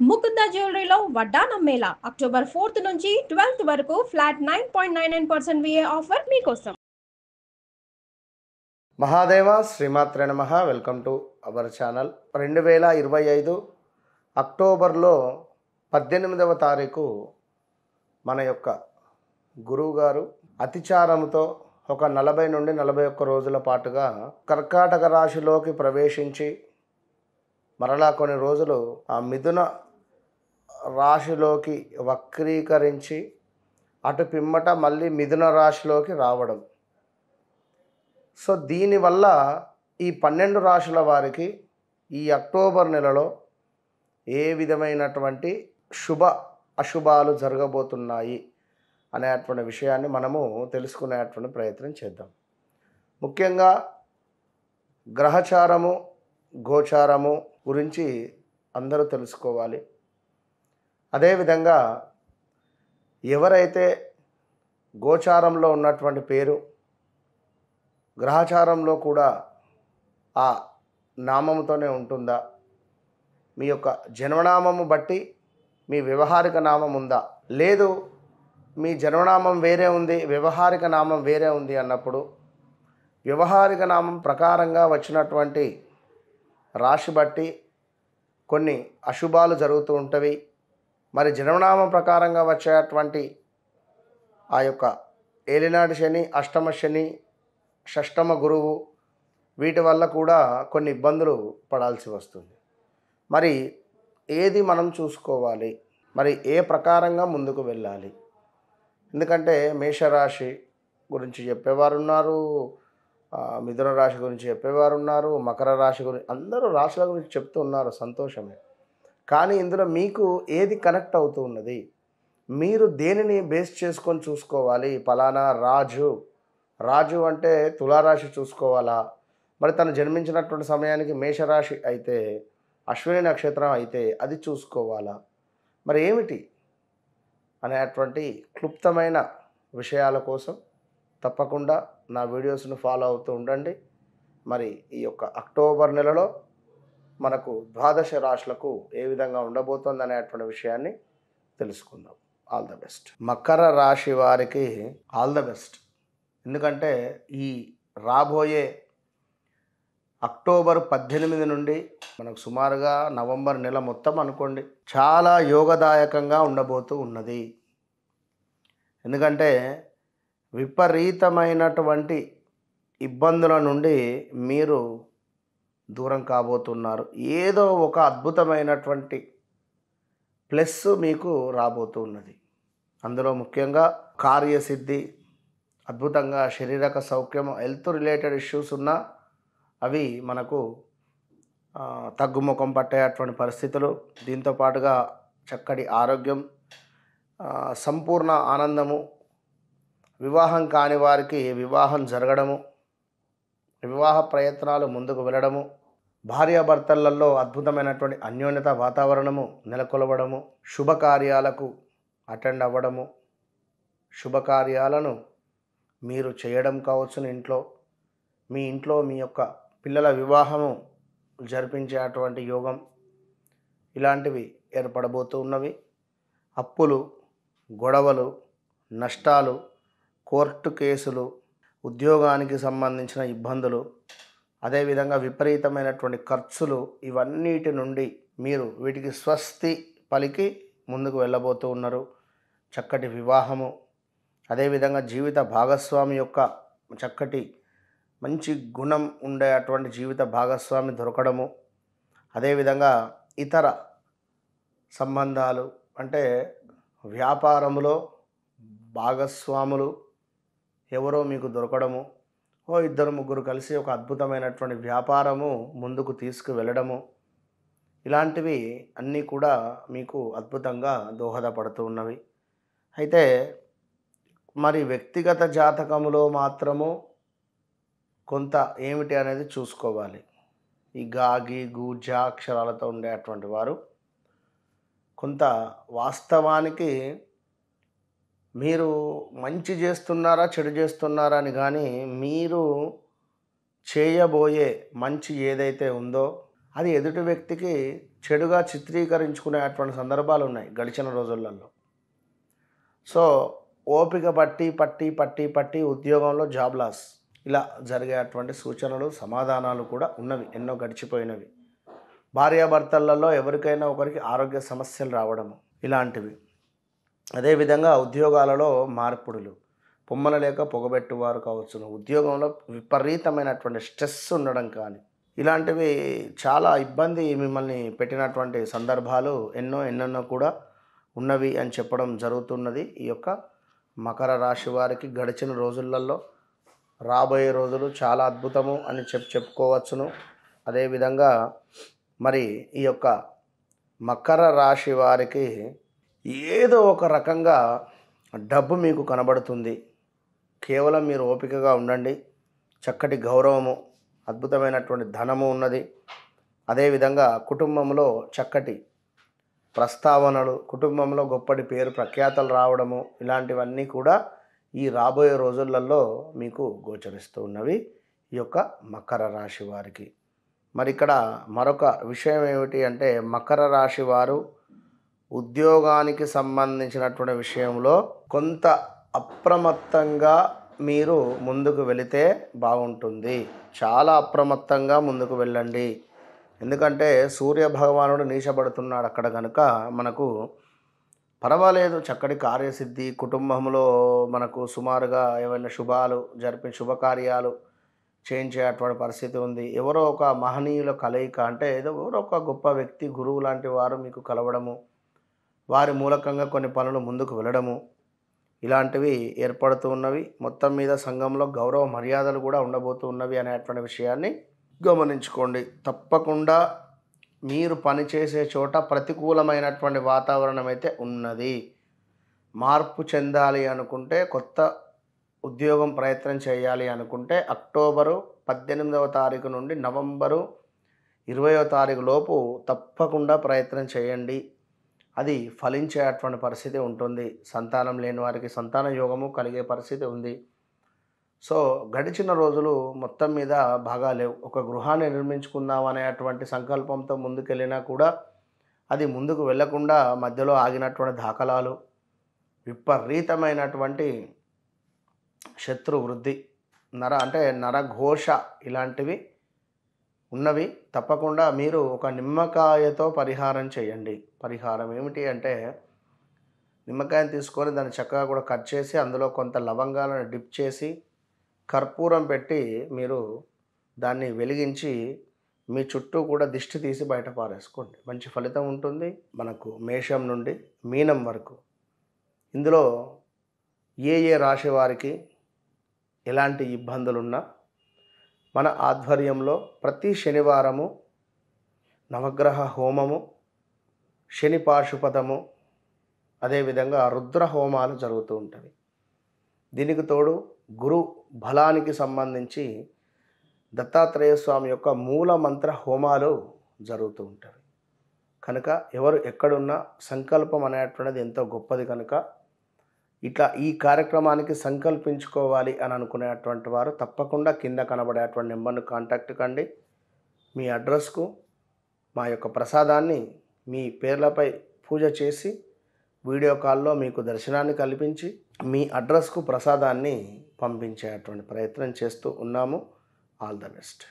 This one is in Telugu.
ముకుంద జ్యువెలరీలో వడ్డానం మేళా అక్టోబర్ 4th నుంచి 12th వరకు ఫ్లాట్ 9.99% VA ఆఫర్ మీకోసం. మహాదేవ శ్రీమాత్రే నమః. Welcome to our channel. 2025 అక్టోబర్లో 18వ తారీఖు మన యొక్క గురువుగారు అతిచారంతో ఒక 40 నుండి 41 రోజుల పాటుగా కర్కాటక రాశిలోకి ప్రవేశించి మరలా కొన్ని రోజులు ఆ మిథున రాశిలోకి వక్రీకరించి అటు పిమ్మట మళ్ళీ మిథున రాశిలోకి రావడం. సో దీనివల్ల ఈ 12 రాశుల వారికి ఈ అక్టోబర్ నెలలో ఏ విధమైనటువంటి శుభ అశుభాలు జరగబోతున్నాయి అనేటువంటి విషయాన్ని మనము తెలుసుకునేటువంటి ప్రయత్నం చేద్దాం. ముఖ్యంగా గ్రహచారము గోచారము గురించి అందరూ తెలుసుకోవాలి. అదేవిధంగా ఎవరైతే గోచారంలో ఉన్నటువంటి పేరు గ్రహచారంలో కూడా ఆ నామముతోనే ఉంటుందా, మీ యొక్క జన్మనామము బట్టి మీ వ్యవహారిక నామం ఉందా, లేదు మీ జన్మనామం వేరే ఉంది వ్యవహారిక నామం వేరే ఉంది అన్నప్పుడు వ్యవహారిక నామం ప్రకారంగా వచ్చినటువంటి రాశి బట్టి కొన్ని అశుభాలు జరుగుతూ ఉంటవి. మరి జన్మనామం ప్రకారంగా వచ్చేటువంటి ఆ యొక్క ఏలినాటి శని, అష్టమ శని, షష్టమ గురువు వీటి వల్ల కూడా కొన్ని ఇబ్బందులు పడాల్సి వస్తుంది. మరి ఏది మనం చూసుకోవాలి, మరి ఏ ప్రకారంగా ముందుకు వెళ్ళాలి? ఎందుకంటే మేషరాశి గురించి చెప్పేవారు ఉన్నారు, మిథున రాశి గురించి చెప్పేవారు ఉన్నారు, మకర రాశి గురించి అందరూ రాశుల గురించి చెప్తూ ఉన్నారు, సంతోషమే. కానీ ఇందులో మీకు ఏది కనెక్ట్ అవుతూ ఉన్నది, మీరు దేనిని బేస్ చేసుకొని చూసుకోవాలి? ఫలానా రాజు అంటే తులారాశి చూసుకోవాలా, మరి తను జన్మించినటువంటి సమయానికి మేషరాశి అయితే అశ్విని నక్షత్రం అయితే అది చూసుకోవాలా, మరి ఏమిటి అనేటువంటి క్లుప్తమైన విషయాల కోసం తప్పకుండా నా వీడియోస్ను ఫాలో అవుతూ ఉండండి. మరి ఈ యొక్క అక్టోబర్ నెలలో మనకు 12 రాశులకు ఏ విధంగా ఉండబోతోంది అనేటువంటి విషయాన్ని తెలుసుకుందాం. All the best. మకర రాశి వారికి ఆల్ ద బెస్ట్. ఎందుకంటే ఈ రాబోయే అక్టోబర్ 18 నుండి మనకు సుమారుగా నవంబర్ నెల మొత్తం అనుకోండి చాలా యోగదాయకంగా ఉండబోతూ ఉన్నది. ఎందుకంటే విపరీతమైనటువంటి ఇబ్బందుల నుండి మీరు దూరం కాబోతున్నారు. ఏదో ఒక అద్భుతమైనటువంటి ప్లస్ మీకు రాబోతూ ఉన్నది. అందులో ముఖ్యంగా కార్యసిద్ధి, అద్భుతంగా శారీరక సౌఖ్యం, హెల్త్ రిలేటెడ్ ఇష్యూస్ ఉన్నా అవి మనకు తగ్గుముఖం పట్టేటువంటి పరిస్థితులు, దీంతో పాటుగా చక్కటి ఆరోగ్యం, సంపూర్ణ ఆనందము, వివాహం కాని వారికి వివాహం జరగడము, వివాహ ప్రయత్నాలు ముందుకు వెళ్ళడము, భార్యాభర్తలలో అద్భుతమైనటువంటి అన్యోన్యత వాతావరణము నెలకొలవడము, శుభకార్యాలకు అటెండ్ అవ్వడము, శుభకార్యాలను మీరు చేయడం కావచ్చును, మీ ఇంట్లో మీ యొక్క పిల్లల వివాహము జరిపించేటువంటి యోగం ఇలాంటివి ఏర్పడబోతూ ఉన్నవి. అప్పులు, గొడవలు, నష్టాలు, కోర్టు కేసులు, ఉద్యోగానికి సంబంధించిన ఇబ్బందులు, అదేవిధంగా విపరీతమైనటువంటి ఖర్చులు, ఇవన్నిటి నుండి మీరు వీటికి స్వస్తి పలికి ముందుకు వెళ్ళబోతూ ఉన్నారు. చక్కటి వివాహము, అదేవిధంగా జీవిత భాగస్వామి యొక్క చక్కటి మంచి గుణం ఉండే అటువంటి జీవిత భాగస్వామి దొరకడము, అదేవిధంగా ఇతర సంబంధాలు అంటే వ్యాపారములో భాగస్వాములు ఎవరో మీకు దొరకడము, ఇద్దరు ముగ్గురు కలిసి ఒక అద్భుతమైనటువంటి వ్యాపారము ముందుకు తీసుకువెళ్ళడము, ఇలాంటివి అన్నీ కూడా మీకు అద్భుతంగా దోహదపడుతూ ఉన్నవి. అయితే మరి వ్యక్తిగత జాతకములో మాత్రము కొంత ఏమిటి అనేది చూసుకోవాలి. ఈ గాగి గూజ అక్షరాలతో ఉండేటువంటి వారు కొంత వాస్తవానికి మీరు మంచి చేస్తున్నారా చెడు చేస్తున్నారా అని కానీ మీరు చేయబోయే మంచి ఏదైతే ఉందో అది ఎదుటి వ్యక్తికి చెడుగా చిత్రీకరించుకునేటువంటి సందర్భాలు ఉన్నాయి గడిచిన రోజులలో. సో ఓపిక పట్టి ఉద్యోగంలో జాబ్ లాస్ ఇలా జరిగేటువంటి సూచనలు సమాధానాలు కూడా ఉన్నవి, ఎన్నో గడిచిపోయినవి. భార్యాభర్తలలో ఎవరికైనా ఒకరికి ఆరోగ్య సమస్యలు రావడము ఇలాంటివి. అదేవిధంగా ఉద్యోగాలలో మార్పుడులు, పొమ్మన లేక పొగబెట్టువారు కావచ్చును, ఉద్యోగంలో విపరీతమైనటువంటి స్ట్రెస్ ఉండడం కానీ ఇలాంటివి చాలా ఇబ్బంది మిమ్మల్ని పెట్టినటువంటి సందర్భాలు ఎన్నెన్నో కూడా ఉన్నవి అని చెప్పడం జరుగుతున్నది. ఈ యొక్క మకర రాశి వారికి గడిచిన రోజులలో రాబోయే రోజులు చాలా అద్భుతము అని చెప్పుకోవచ్చును. అదేవిధంగా మరి ఈ యొక్క మకర రాశి వారికి ఏదో ఒక రకంగా డబ్బు మీకు కనబడుతుంది. కేవలం మీరు ఓపికగా ఉండండి. చక్కటి గౌరవము, అద్భుతమైనటువంటి ధనము ఉన్నది. అదేవిధంగా కుటుంబంలో చక్కటి ప్రస్తావనలు, కుటుంబంలో గొప్పటి పేరు ప్రఖ్యాతలు రావడము ఇలాంటివన్నీ కూడా ఈ రాబోయే రోజులలో మీకు గోచరిస్తూ ఉన్నవి ఈ యొక్క మకర రాశి వారికి. మరి ఇక్కడ మరొక విషయం ఏమిటి అంటే, మకర రాశి వారు ఉద్యోగానికి సంబంధించినటువంటి విషయంలో కొంత అప్రమత్తంగా మీరు ముందుకు వెళితే బాగుంటుంది. చాలా అప్రమత్తంగా ముందుకు వెళ్ళండి. ఎందుకంటే సూర్య భగవానుడు నీచబడుతున్నాడు అక్కడ కనుక మనకు పర్వాలేదు, చక్కటి కార్యసిద్ధి, కుటుంబంలో మనకు సుమారుగా ఏమైనా శుభకార్యాలు చేయించేటువంటి పరిస్థితి ఉంది. ఎవరో ఒక మహనీయుల కలయిక అంటే ఎవరో ఒక గొప్ప వ్యక్తి, గురువు లాంటి వారు మీకు కలవడము, వారి మూలకంగా కొన్ని పనులు ముందుకు వెళ్ళడము ఇలాంటివి ఏర్పడుతూ ఉన్నవి. మొత్తం మీద సంఘంలో గౌరవ మర్యాదలు కూడా ఉండబోతూ ఉన్నవి అనేటువంటి విషయాన్ని గమనించుకోండి. తప్పకుండా మీరు పనిచేసే చోట ప్రతికూలమైనటువంటి వాతావరణం అయితే ఉన్నది. మార్పు చెందాలి అనుకుంటే, కొత్త ఉద్యోగం ప్రయత్నం చేయాలి అనుకుంటే అక్టోబరు 18వ తారీఖు నుండి నవంబరు 20వ తారీఖు లోపు తప్పకుండా ప్రయత్నం చేయండి. అది ఫలించేటువంటి పరిస్థితి ఉంటుంది. సంతానం లేని వారికి సంతాన యోగము కలిగే పరిస్థితి ఉంది. సో గడిచిన రోజులు మొత్తం మీద బాగా లేవు. ఒక గృహాన్ని నిర్మించుకుందాం అనేటువంటి సంకల్పంతో ముందుకెళ్ళినా కూడా అది ముందుకు వెళ్లకుండా మధ్యలో ఆగినటువంటి దాఖలాలు, విపరీతమైనటువంటి శత్రు వృద్ధి, నరఘోష ఇలాంటివి ఉన్నవి. తప్పకుండా మీరు ఒక నిమ్మకాయతో పరిహారం చేయండి. పరిహారం ఏమిటి అంటే, నిమ్మకాయని తీసుకొని దాన్ని చక్కగా కూడా కట్ చేసి అందులో కొంత లవంగాలను డిప్ చేసి కర్పూరం పెట్టి మీరు దాన్ని వెలిగించి మీ చుట్టూ కూడా దిష్టి తీసి బయట పారేసుకోండి. మంచి ఫలితం ఉంటుంది మనకు మేషం నుండి మీనం వరకు. ఇందులో ఏ రాశి వారికి ఎలాంటి ఇబ్బందులున్నా మన ఆధ్వర్యంలో ప్రతి శనివారము నవగ్రహ హోమము, శని పాశుపతము, అదేవిధంగా రుద్ర హోమాలు జరుగుతూ ఉంటాయి. దీనికి తోడు గురు బలానికి సంబంధించి దత్తాత్రేయ స్వామి యొక్క మూల మంత్ర హోమాలు జరుగుతూ ఉంటాయి. కనుక ఎవరు ఎక్కడున్నా సంకల్పం అనేటువంటిది ఎంతో గొప్పది. కనుక ఇట్లా ఈ కార్యక్రమానికి సంకల్పించుకోవాలి అని అనుకునేటువంటి వారు తప్పకుండా కింద కనబడేటువంటి నెంబర్ను కాంటాక్ట్ కండి. మీ అడ్రస్కు మా యొక్క ప్రసాదాన్ని మీ పేర్లపై పూజ చేసి వీడియో కాల్లో మీకు దర్శనాన్ని కల్పించి మీ అడ్రస్కు ప్రసాదాన్ని పంపించేటువంటి ప్రయత్నం చేస్తూ ఉన్నాము. All the best.